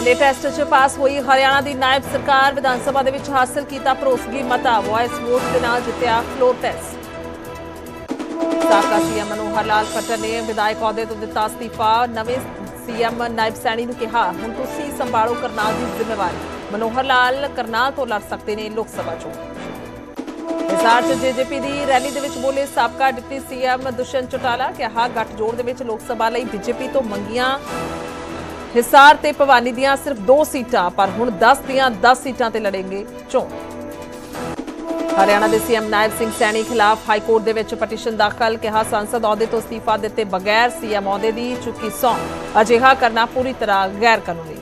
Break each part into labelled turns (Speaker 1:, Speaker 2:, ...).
Speaker 1: Latest च पास हुई हरियाणा की नायब सरकार विधान सभा दे विच हासिल किया भरोसगी मता वॉइस वोट के नाल जितया फ्लोर टेस्ट। साबका सीएम मनोहर लाल खट्टर ने विधायक अहुदे तो दिता अस्तीफा। नवे सीएम नायब सैनी नूं कहा हुण तुसीं संभालो करनाल की जिम्मेवारी। मनोहर लाल करनाल तो लड़ सकते हैं लोक सभा चोण। हिसार च जेजेपी की रैली दे विच बोले साबका डिप्टी सीएम दुष्यंत चौटाला कहा गठजोड़ दे विच लोक सभा लई बीजेपी तो मंगियां हिसार ते भवानी दियां सिर्फ 2 सीटां पर हुण 10 दियां 10 सीटां ते लड़ेंगे चोण। हरियाणा के सीएम नायब सिंह सैनी खिलाफ हाईकोर्ट दे विच पटीशन दाखल कहा सांसद अहुदे तो अस्तीफा दिते बगैर सीएम अहुदे दी चुकी सौं अजिहा करना पूरी तरह गैर कानूनी।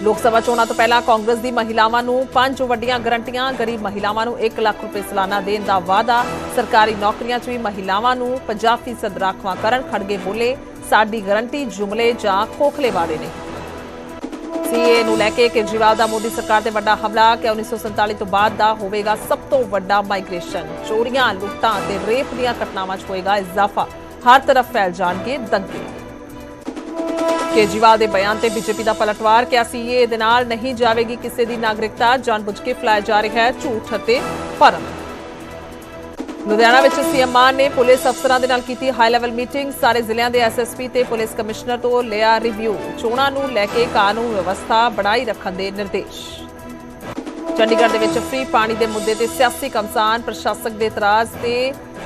Speaker 1: लोक सभा चोणां तो पहला कांग्रेस दी महिलावां नूं 5 वड्डियां गारंटियां। गरीब महिलावां नूं 1 लाख रुपए सालाना देण दा वादा। सरकारी नौकरियां च भी महिलावां नूं 50% राखवां करन। खड़गे बोले साडी गारंटी जुमले जां खोखले वादे ने। सीए नूं लैके केजरीवाल दा मोदी सरकार ते वड्डा हमला कि 1947 तो बाद दा होवेगा सब तो वड्डा माइग्रेशन। चोरियां लुट्टां ते रेप दीयां घटनावां च होएगा इजाफा। हर तरफ फैल जाणगे दंगे। केजरीवाल के बयान से बीजेपी का पलटवार क्या सीए दे नाल नहीं जाएगी किसी की नागरिकता जानबुझ के फैलाया जा रहा है झूठ ते भरम। लुधियाना विच सीएम मान ने पुलिस अफसरां दे नाल कीती हाई लैवल मीटिंग। सारे जिलिਆਂ ਦੇ एसएसपी ते पुलिस कमिश्नर तो लिया रिव्यू। चोणां नूं लैके कानून व्यवस्था बनाई रखण दे निर्देश। चंडीगढ़ दे विच फ्री पानी के मुद्दे ते सियासी घमसान। प्रशासक के इतराज ते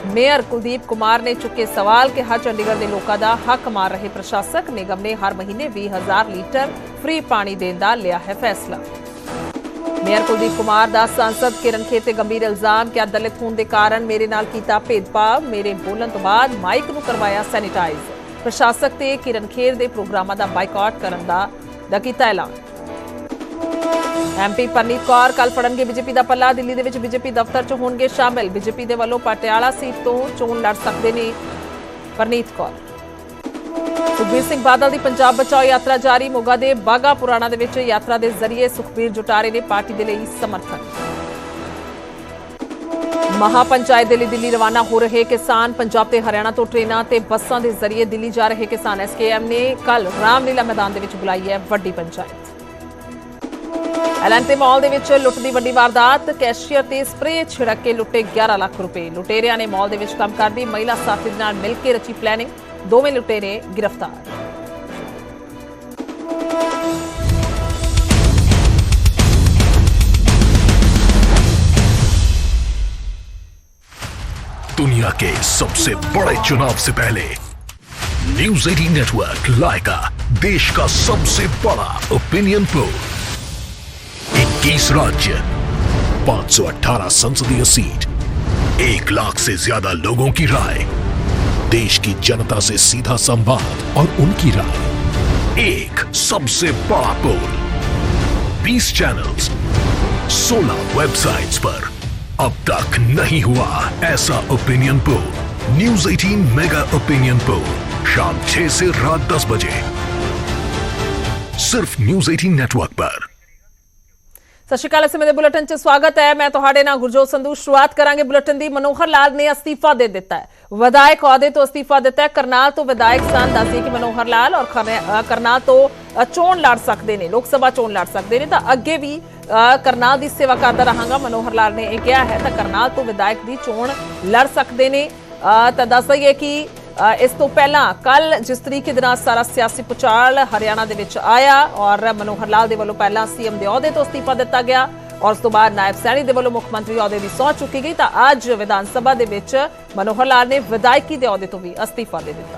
Speaker 1: मेयर कुलदीप कुमार ने चुके सवाल कहा चंडीगढ़ के लोगों का हक मार रहे प्रशासक। निगम ने हर महीने 20,000 लीटर फ्री पानी देने का लिया है फैसला। मेयर कुलदीप कुमार का सांसद किरण खेर ते गंभीर इल्जाम क्या दलित होने के कारण मेरे नाल कीता भेदभाव। मेरे बोलण तो बाद माइक नूं करवाया सैनिटाइज। प्रशासक ते किरण खेर के प्रोग्रामां दा बाइकआउट करन दा कीता ऐलान। एमपी परनीत कौर कल फड़नगे बीजेपी का पल्ला। दिल्ली दे विच बीजेपी दफ्तर च होणगे शामिल। बीजेपी दे वल्लों पटियाला सीट तो चोण लड़ सकते ने परनीत कौर। सुखबीर सिंह बादल की पंजाब बचाओ यात्रा जारी। मोगा दे बागा पुराणा दे विच यात्रा के जरिए सुखबीर जुटा रहे ने पार्टी के लिए समर्थन। महापंचायत दे लई दिल्ली रवाना हो रहे किसान। पंजाब ते हरियाणा तो ट्रेनां ते बसां के जरिए दिल्ली जा रहे किसान। एसकेएम ने कल रामलीला मैदान दे विच बुलाई है वड्डी पंचायत। एलएनटी मॉल दे विच लुੱਟ दी वड्डी वारदात। कैशियर ते स्प्रे छिड़क के लुੱਟੇ 11 लाख रुपए। लुटेरिया ने मॉल दे विच काम करदी महिला साथी दे नाल मिल के रची प्लैनिंग। दोवें लुटेरे गिरफ्तार।
Speaker 2: दुनिया के सबसे बड़े चुनाव से पहले न्यूज़ 18 नेटवर्क लाएगा देश का सबसे बड़ा ओपिनियन पोल। 21 राज्य, 518 संसदीय सीट, 1 लाख से ज्यादा लोगों की राय, देश की जनता से सीधा संवाद और उनकी राय। एक सबसे बड़ा पोल, 20 चैनल्स, 16 वेबसाइट्स पर। अब तक नहीं हुआ ऐसा opinion poll. News 18 mega opinion poll शाम 6 से रात 10 बजे सिर्फ न्यूज़ 18 नेटवर्क पर।
Speaker 1: सत श्री अकाल। समय बुलेटिन च स्वागत है। मैं तुहाडे नाल गुरजोत संधू। शुरुआत करांगे बुलेटिन दी। मनोहर लाल ने अस्तीफा दे दिता है। विधायक अहुदे तो अस्तीफा दिता है। करनाल तो विधायक सन दस्सिए कि मनोहर लाल और करनाल तो चोण लड़ सकते हैं लोक सभा चोण लड़ सकते हैं तो अगे भी करनाल की सेवा करता रहांगा मनोहर लाल ने यह कहा है। तो करनाल तो विधायक की चोण लड़ सकते हैं। तो दस दईए कि इस तो पहला कल जिस तरीके दे नाल सारा सियासी भुचाल हरियाणा दे विच आया और मनोहर लाल दे वल्लों पहला सीएम दे अहुदे तो अस्तीफा दिता गया और उस तो बाद नायब सैनी दे वल्लों मुख्यमंत्री अहुदे दी सौं चुकी गई। तो अज विधान सभा दे विच मनोहर लाल ने विधायकी दे अहुदे तो भी अस्तीफा दे दिता।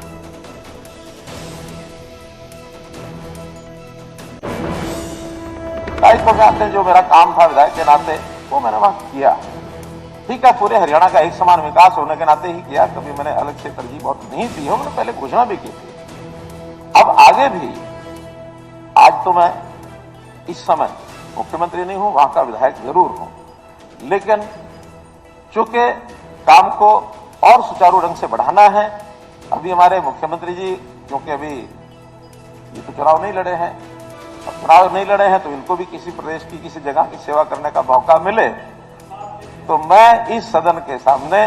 Speaker 3: इस प्रकार से जो मेरा काम था विधायक के नाते वो मैंने वहां किया। ठीक है, पूरे हरियाणा का एक समान विकास होने के नाते ही किया। कभी मैंने अलग से तरजीह बहुत नहीं दी हो, मैंने पहले घोषणा भी की थी। अब आगे भी, आज तो मैं इस समय मुख्यमंत्री नहीं हूं, वहां का विधायक जरूर हूं, लेकिन चूंकि काम को और सुचारू ढंग से बढ़ाना है। अभी हमारे मुख्यमंत्री जी क्योंकि अभी ये तो चुनाव नहीं लड़े हैं, अब चुनाव नहीं लड़े हैं तो इनको भी किसी प्रदेश की किसी जगह की सेवा करने का मौका मिले तो मैं इस सदन के सामने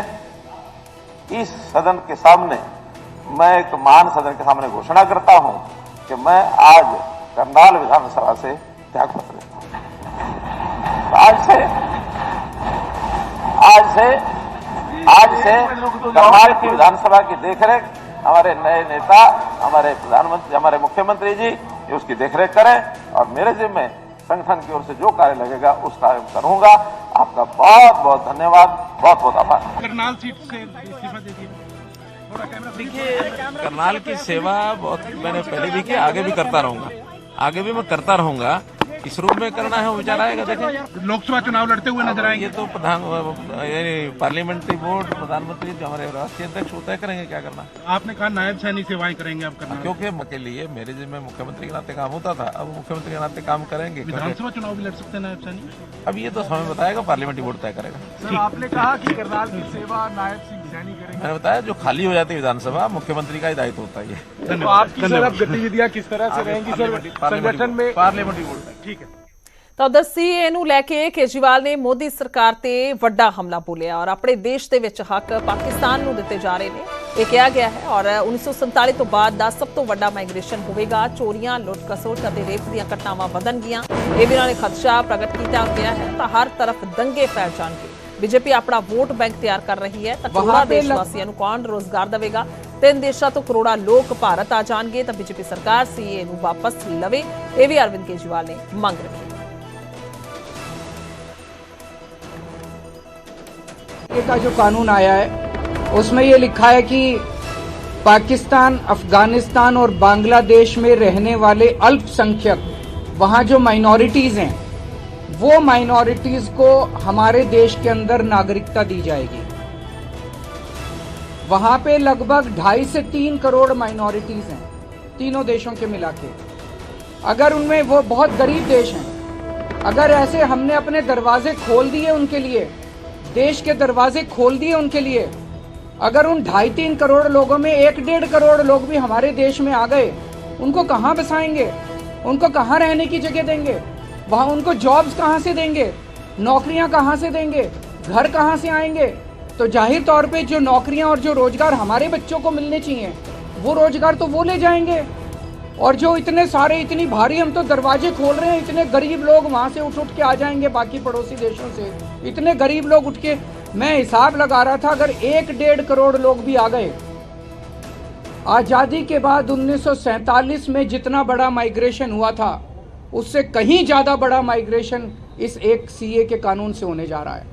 Speaker 3: मैं एक महान सदन के सामने घोषणा करता हूं कि मैं आज करनाल विधानसभा से त्याग पत्र देता हूं। आज से करनाल की विधानसभा की देखरेख हमारे नए नेता, हमारे प्रधानमंत्री, हमारे मुख्यमंत्री जी ये उसकी देखरेख करें और मेरे जिम्मे संगठन की ओर से जो कार्य लगेगा उस कार्य करूंगा। आपका बहुत बहुत धन्यवाद, बहुत बहुत आभार।
Speaker 4: करनाल सीट से इस्तीफा दे दिया।
Speaker 5: देखिए, करनाल की सेवा बहुत मैंने पहले भी की, आगे भी करता रहूंगा, आगे भी मैं करता रहूंगा। किस रूप में करना है वो विचार आएगा। देखें,
Speaker 4: लोकसभा चुनाव लड़ते हुए नजर आएंगे।
Speaker 5: ये तो पार्लियामेंट्री बोर्ड, प्रधानमंत्री जो हमारे राष्ट्रीय अध्यक्ष वो तय करेंगे क्या करना।
Speaker 4: आपने कहा नायब सैनिक सेवाएं करेंगे आप करनाल,
Speaker 5: क्योंकि के लिए मेरे जिम्मे मुख्यमंत्री के नाते काम होता था, अब मुख्यमंत्री के नाते काम करेंगे।
Speaker 4: विधानसभा चुनाव भी लड़ सकते हैं नायब सैनिक।
Speaker 5: अब ये तो समय बताएगा, पार्लियामेंट्री बोर्ड तय करेगा।
Speaker 4: सर, आपने कहा कि करनाल की सेवा नायब सैनिक करेंगे।
Speaker 5: मैंने बताया जो खाली हो जाती है विधानसभा, मुख्यमंत्री का ही दायित्व होता है।
Speaker 4: तो आपकी सर अब गतिविधियां किस तरह से रहेंगी सर संगठन में?
Speaker 5: Parliamentary board.
Speaker 4: ठीक है।
Speaker 1: ਤਾਂ ਉਧਰ ਸੀਏ ਨੂੰ ਲੈ ਕੇ ਕੇਜਰੀਵਾਲ ਨੇ ਮੋਦੀ ਸਰਕਾਰ ਤੇ ਵੱਡਾ ਹਮਲਾ ਬੋਲਿਆ ਔਰ ਆਪਣੇ ਦੇਸ਼ ਦੇ ਵਿੱਚ ਹੱਕ ਪਾਕਿਸਤਾਨ ਨੂੰ ਦਿੱਤੇ ਜਾ ਰਹੇ ਨੇ। ਇਹ ਕਿਹਾ ਗਿਆ ਹੈ ਔਰ 1947 ਤੋਂ ਬਾਅਦ ਦਾ ਸਭ ਤੋਂ ਵੱਡਾ ਮਾਈਗ੍ਰੇਸ਼ਨ ਹੋਵੇਗਾ। ਚੋਰੀਆਂ, ਲੁੱਟ-ਖਸੁੱਟ ਅਤੇ ਰੇਪ ਦੀਆਂ ਘਟਨਾਵਾਂ ਵਧਣਗੀਆਂ। ਇਹ ਵੀ ਉਹਨਾਂ ਨੇ ਖਦਸ਼ਾ ਪ੍ਰਗਟ ਕੀਤਾ ਔਰ ਕਿਹਾ ਹੈ ਤਾਂ ਹਰ ਤਰਫ ਦੰਗੇ ਫੈਲ ਜਾਣਗੇ। बीजेपी अपना वोट बैंक तैयार कर रही है। करोड़ों देशवासियों को कौन रोजगार देगा? 3 देशों तो करोड़ा लोग भारत आ जाएंगे तो बीजेपी सरकार सीए नूं वापस लवे। ये भी अरविंद केजरीवाल ने मांग रखी।
Speaker 6: का जो कानून आया है उसमें ये लिखा है कि पाकिस्तान, अफगानिस्तान और बांग्लादेश में रहने वाले अल्पसंख्यक, वहां जो माइनॉरिटीज हैं, वो माइनॉरिटीज को हमारे देश के अंदर नागरिकता दी जाएगी। वहां पे लगभग 2.5 से 3 करोड़ माइनॉरिटीज हैं, तीनों देशों के मिला के। अगर उनमें, वो बहुत गरीब देश हैं, अगर ऐसे हमने अपने दरवाजे खोल दिए उनके लिए, देश के दरवाजे खोल दिए उनके लिए, अगर उन 2.5-3 करोड़ लोगों में 1-1.5 करोड़ लोग भी हमारे देश में आ गए, उनको कहां बसाएंगे? उनको कहां रहने की जगह देंगे? वहां उनको जॉब्स कहां से देंगे? नौकरियां कहां से देंगे? घर कहां से आएंगे? तो जाहिर तौर पे जो नौकरियां और जो रोजगार हमारे बच्चों को मिलने चाहिए वो रोजगार तो वो ले जाएंगे। और जो इतने सारे, इतनी भारी हम तो दरवाजे खोल रहे हैं, इतने गरीब लोग वहां से उठ के आ जाएंगे बाकी पड़ोसी देशों से। इतने गरीब लोग उठ के, मैं हिसाब लगा रहा था, अगर 1-1.5 करोड़ लोग भी आ गए, आजादी के बाद 1947 में जितना बड़ा माइग्रेशन हुआ था उससे कहीं ज्यादा बड़ा माइग्रेशन इस एक सीए के कानून से होने जा रहा है।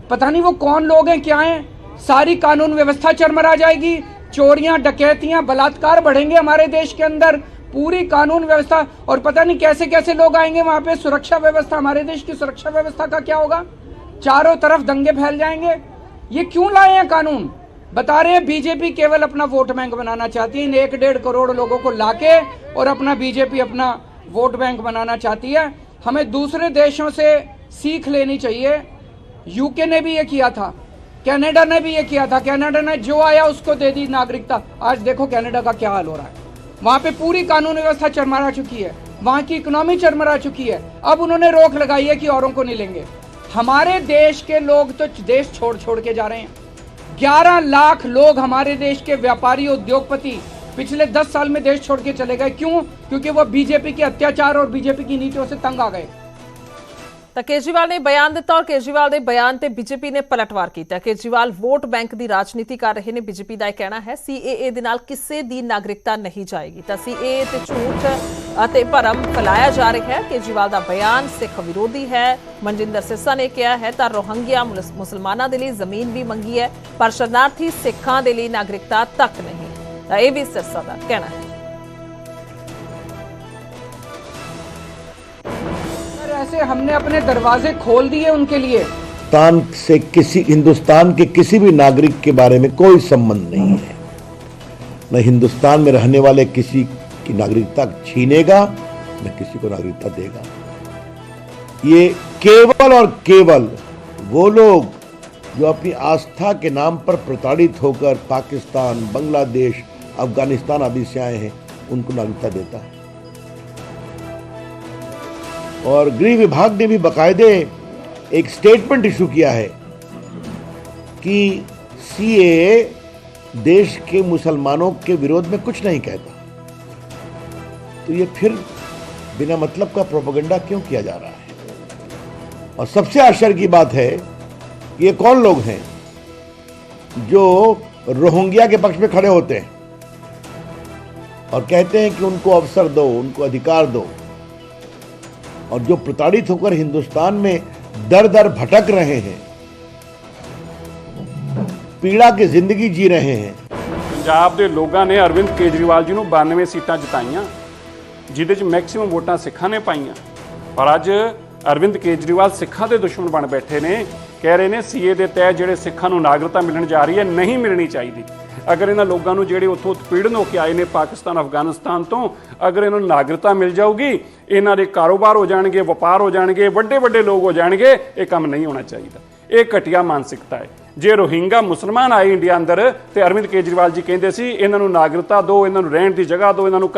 Speaker 6: पता नहीं वो कौन लोग हैं, क्या हैं, सारी कानून व्यवस्था चरमरा जाएगी। चोरियां, डकैतियां, बलात्कार बढ़ेंगे हमारे देश के अंदर, पूरी कानून व्यवस्था। और पता नहीं कैसे कैसे लोग आएंगे वहां पे। सुरक्षा व्यवस्था, हमारे देश की सुरक्षा व्यवस्था का क्या होगा? चारों तरफ दंगे फैल जाएंगे। ये क्यों लाए हैं कानून? बता रहे हैं बीजेपी केवल अपना वोट बैंक बनाना चाहती है। इन 1-1.5 करोड़ लोगों को लाके और अपना बीजेपी अपना वोट बैंक बनाना चाहती है। हमें दूसरे देशों से सीख लेनी चाहिए। यूके ने भी ये किया था, कनाडा ने भी ये किया था। कनाडा ने जो आया उसको दे दी नागरिकता। आज देखो कनाडा का क्या हाल हो रहा है। वहां पे पूरी कानून व्यवस्था चरमरा चुकी है, वहां की इकोनॉमी चरमरा चुकी है। अब उन्होंने रोक लगाई है कि औरों को नहीं लेंगे। हमारे देश के लोग तो देश छोड़ छोड़ के जा रहे हैं। 11 लाख लोग हमारे देश के व्यापारी, उद्योगपति पिछले 10 साल में देश छोड़ के चले गए। क्यों? क्योंकि वो बीजेपी के अत्याचार और बीजेपी की नीतियों से तंग आ गए।
Speaker 1: ਤਾਂ ਕੇਜਰੀਵਾਲ ਨੇ ਬਿਆਨ ਦਿੱਤਾ ਔਰ ਕੇਜਰੀਵਾਲ ਦੇ ਬਿਆਨ ਤੇ ਬੀਜੇਪੀ ਨੇ ਪਲਟਵਾਰ ਕੀਤਾ। ਕੇਜਰੀਵਾਲ ਵੋਟ ਬੈਂਕ ਦੀ ਰਾਜਨੀਤੀ ਕਰ ਰਹੇ ਨੇ। ਬੀਜੇਪੀ ਦਾ ਇਹ ਕਹਿਣਾ ਹੈ ਸੀਏਏ ਦੇ ਨਾਲ ਕਿਸੇ ਦੀ ਨਾਗਰਿਕਤਾ ਨਹੀਂ ਜਾਏਗੀ। ਤਾਂ ਸੀਏਏ ਤੇ ਝੂਠ ਅਤੇ ਭਰਮ ਫੈਲਾਇਆ ਜਾ ਰਿਹਾ ਹੈ। ਕੇਜਰੀਵਾਲ ਦਾ ਬਿਆਨ ਸਿੱਖ ਵਿਰੋਧੀ ਹੈ। ਮਨਜਿੰਦਰ ਸਿਰਸਾ ਨੇ ਕਿਹਾ ਹੈ ਤਾਂ ਰੋਹਿੰਗਿਆ ਮੁਸਲਮਾਨਾਂ ਦੇ ਲਈ ਜ਼ਮੀਨ ਵੀ ਮੰਗੀ ਹੈ, ਪਰ ਸ਼ਰਨਾਰਥੀ ਸਿੱਖਾਂ ਦੇ ਲਈ ਨਾਗਰਿਕਤਾ ਤੱਕ ਨਹੀਂ। ਤਾਂ ਇਹ ਵੀ ਸਿਰਸਾ ਦਾ ਕਹਿਣਾ ਹੈ।
Speaker 6: ऐसे हमने अपने दरवाजे खोल दिए उनके लिए।
Speaker 7: हिंदुस्तान से हिंदुस्तान के किसी भी नागरिक के बारे में कोई संबंध नहीं है। न हिंदुस्तान में रहने वाले किसी की नागरिकता छीनेगा, न किसी को नागरिकता देगा। ये केवल और केवल वो लोग जो अपनी आस्था के नाम पर प्रताड़ित होकर पाकिस्तान, बांग्लादेश, अफगानिस्तान आदि से आए हैं, उनको नागरिकता देता है। और गृह विभाग ने भी बाकायदे एक स्टेटमेंट इशू किया है कि सीएए देश के मुसलमानों के विरोध में कुछ नहीं कहता। तो ये फिर बिना मतलब का प्रोपेगेंडा क्यों किया जा रहा है। और सबसे आश्चर्य की बात है कि ये कौन लोग हैं जो रोहिंग्या के पक्ष में खड़े होते हैं और कहते हैं कि उनको अवसर दो, उनको अधिकार दो, और जो प्रताड़ित होकर हिंदुस्तान में दर दर भटक रहे हैं, पीड़ा की जिंदगी जी रहे हैं।
Speaker 4: पंजाब के लोगों ने अरविंद केजरीवाल जी ਨੂੰ 92 सीटां जिताईਆਂ, जिहदे च मैक्सिमम वोटां सिखां ने पाईਆਂ। पर अज अरविंद केजरीवाल सिखां दे दुश्मन बन बैठे ने, कह रहे ने सीए दे तहत ਜਿਹੜੇ ਸਿੱਖਾਂ ਨੂੰ ਨਾਗਰਿਕਤਾ ਮਿਲਣ ਜਾ ਰਹੀ ਹੈ नहीं मिलनी चाहिए। अगर इन्होंने लोगों को ਜਿਹੜੇ ਉੱਥੋਂ उत्पीड़न होकर आए ने पाकिस्तान अफगानिस्तान तो, अगर इन्होंने नागरिकता मिल जाऊगी, इन्हों के कारोबार हो जाएंगे, व्यापार हो जाएंगे, वड्डे वड्डे लोग हो जाएंगे। ये काम नहीं होना चाहिए, ये घटिया मानसिकता है। जे रोहिंगा मुसलमान आए इंडिया अंदर तो अरविंद केजरीवाल जी कहते सी इन्हों नागरिकता दो, इन्हों रहने की जगह दो, इन्हों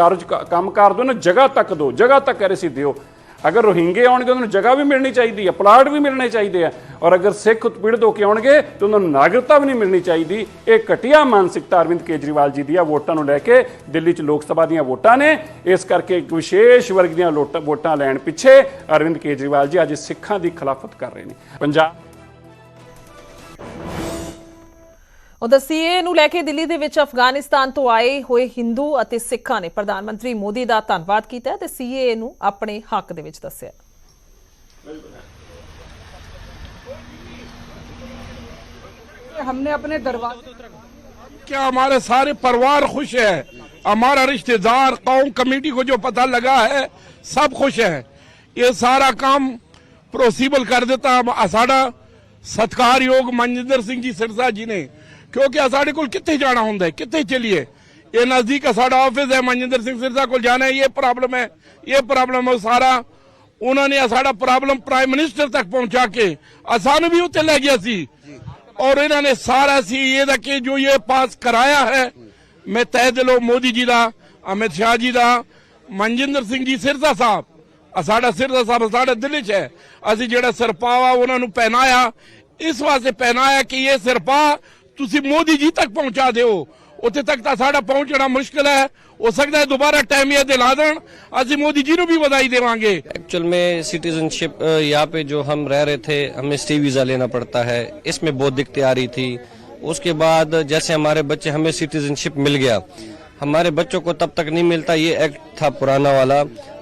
Speaker 4: काम कार दो, इन्होंने जगह तक दो, जगह तक कह रहे सी दिओ। अगर रोहिंगे आउणगे उन्होंने जगह भी मिलनी चाहिए, प्लाट भी मिलने चाहिए, और अगर सिख उत्पीड़ित होकर आउणगे तो उन्होंने नागरिकता भी नहीं मिलनी चाहिए। ये घटिया मानसिकता अरविंद केजरीवाल जी दी वोटां नूं लैके दिल्ली च लोक सभा दी वोटां ने, इस करके एक विशेष वर्ग दी वोटां लैण पिछे अरविंद केजरीवाल जी अज सिखां दी खिलाफत कर रहे हैं। पंजाब
Speaker 1: उधर सीए ਨੂੰ ਲੈ ਕੇ ਦਿੱਲੀ ਦੇ ਵਿੱਚ ਅਫਗਾਨਿਸਤਾਨ ਤੋਂ ਆਏ ਹੋਏ ਹਿੰਦੂ ਅਤੇ ਸਿੱਖਾਂ ਨੇ ਪ੍ਰਧਾਨ ਮੰਤਰੀ ਮੋਦੀ ਦਾ ਧੰਨਵਾਦ ਕੀਤਾ ਤੇ ਸੀਏ ਨੂੰ ਆਪਣੇ ਹੱਕ ਦੇ ਵਿੱਚ ਦੱਸਿਆ।
Speaker 6: हमने अपने दरवाजे
Speaker 8: क्या हमारे सारे परिवार खुश है, हमारा रिश्तेदार कौम कमेटी को जो पता लगा है सब खुश है। ये सारा काम पॉसिबल कर देता साडा सत्कारयोग मनजिंदर सिंह जी सिरसा जी ने, क्योंकि साढ़े को कितने जाना होंगे, कितने चलिए, ये नजदीक साड़ा ऑफिस है, मनजिंदर सिंह सिरसा को जाना है, ये प्रॉब्लम है, ये प्रॉब्लम है। सारा उन्होंने साड़ा प्रॉब्लम प्राइम मिनिस्टर तक पहुंचा के असानू भी उत्ते ले गया सी, और इन्होंने सारा सी ये कि जो ये पास कराया है, मैं तय दिलों मोदी जी का, अमित शाह जी का, मनजिंदर सिंह जी सिरसा साहब, साड़ा सिरसा साहब साढ़े दिल च है। असी जो सिरपावा उन्होंने पहनाया, इस वास्ते पहनाया कि ये सिरपा तुसी मोदी जी तक पहुंचा दो, उत्थे तक तो साड़ा पहुंचना मुश्किल है। हो सकता है दोबारा टाइम ये दिला दें, असी मोदी जी को भी बधाई देवांगे।
Speaker 9: एक्चुअल में सिटीजनशिप यहाँ पे जो हम रह रहे थे, हमें स्टे वीज़ा लेना पड़ता है, इसमें बहुत दिक्कतें आ रही थी। उसके बाद जैसे हमारे बच्चे, हमें सिटीजनशिप मिल गया, हमारे बच्चों को तब तक नहीं मिलता। ये एक्ट था पुराना वाला,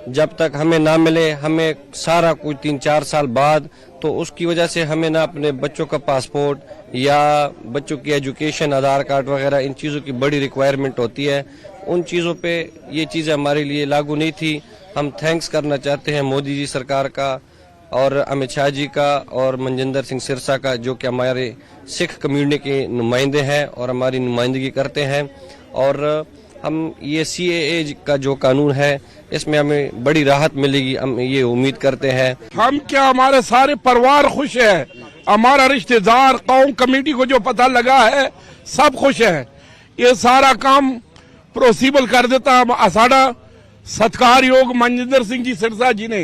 Speaker 9: जब तक हमें ना मिले, हमें सारा कुछ 3-4 साल बाद, तो उसकी वजह से हमें ना अपने बच्चों का पासपोर्ट या बच्चों की एजुकेशन, आधार कार्ड वगैरह, इन चीज़ों की बड़ी रिक्वायरमेंट होती है। उन चीज़ों पे ये चीज़ें हमारे लिए लागू नहीं थी। हम थैंक्स करना चाहते हैं मोदी जी सरकार का और अमित शाह जी का और मनजिंदर सिंह सिरसा का, जो कि हमारे सिख कम्युनिटी के नुमाइंदे हैं और हमारी नुमाइंदगी करते हैं। और हम ये CAA का जो कानून है, इसमें हमें बड़ी राहत मिलेगी, हम ये उम्मीद करते हैं।
Speaker 8: हम क्या, हमारे सारे परिवार खुश है, हमारा रिश्तेदार कौम कमेटी को जो पता लगा है सब खुश है। ये सारा काम पॉसिबल कर देता साड़ा सत्कारयोग मनजिंदर सिंह जी सिरसा जी ने,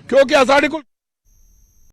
Speaker 8: क्योंकि साढ़े को